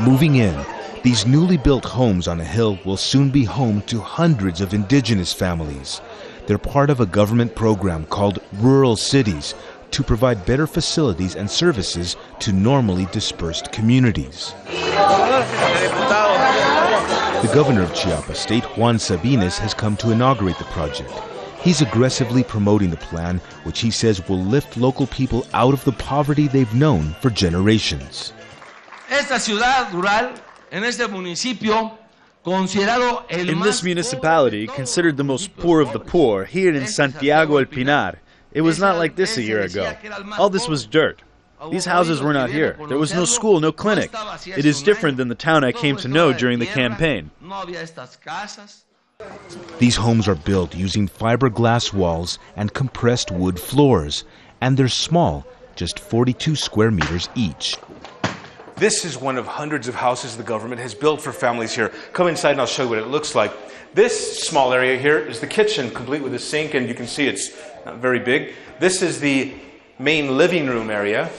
Moving in, these newly built homes on a hill will soon be home to hundreds of indigenous families. They're part of a government program called Rural Cities to provide better facilities and services to normally dispersed communities. The governor of Chiapas State, Juan Sabines, has come to inaugurate the project. He's aggressively promoting the plan, which he says will lift local people out of the poverty they've known for generations. In this municipality, considered the most poor of the poor, here in Santiago El Pinar, it was not like this a year ago. All this was dirt. These houses were not here. There was no school, no clinic. It is different than the town I came to know during the campaign. These homes are built using fiberglass walls and compressed wood floors, and they're small, just 42 square meters each. This is one of hundreds of houses the government has built for families here. Come inside and I'll show you what it looks like. This small area here is the kitchen, complete with a sink, and you can see it's not very big. This is the main living room area.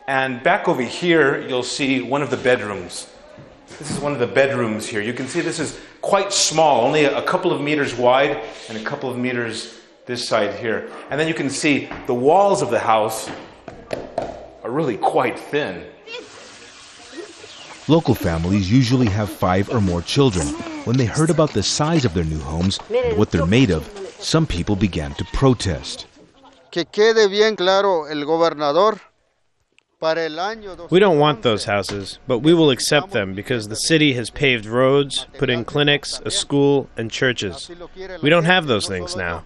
And back over here, you'll see one of the bedrooms. This is one of the bedrooms here. You can see this is quite small, only a couple of meters wide and a couple of meters this side here. And then you can see the walls of the house are really quite thin. Local families usually have 5 or more children. When they heard about the size of their new homes and what they're made of, some people began to protest. Que quede bien claro el gobernador. We don't want those houses, but we will accept them because the city has paved roads, put in clinics, a school, and churches. We don't have those things now.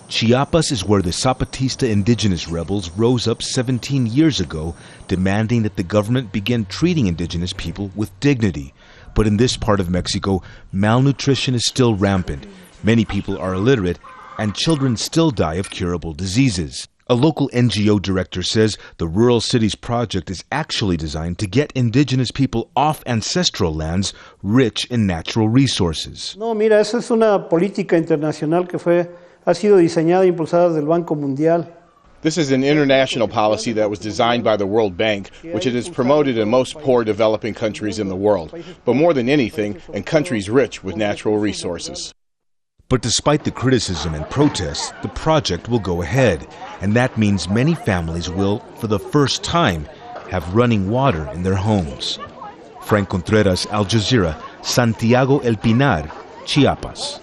Chiapas is where the Zapatista indigenous rebels rose up 17 years ago, demanding that the government begin treating indigenous people with dignity. But in this part of Mexico, malnutrition is still rampant. Many people are illiterate, and children still die of curable diseases. A local NGO director says the Rural Cities project is actually designed to get indigenous people off ancestral lands rich in natural resources. No, mira, esa es una política internacional que ha sido diseñada e impulsada desde el Banco Mundial. This is an international policy that was designed by the World Bank, which it is promoted in most poor developing countries in the world, but more than anything, in countries rich with natural resources. But despite the criticism and protests, the project will go ahead, and that means many families will, for the first time, have running water in their homes. Franc Contreras, Al Jazeera, Santiago El Pinar, Chiapas.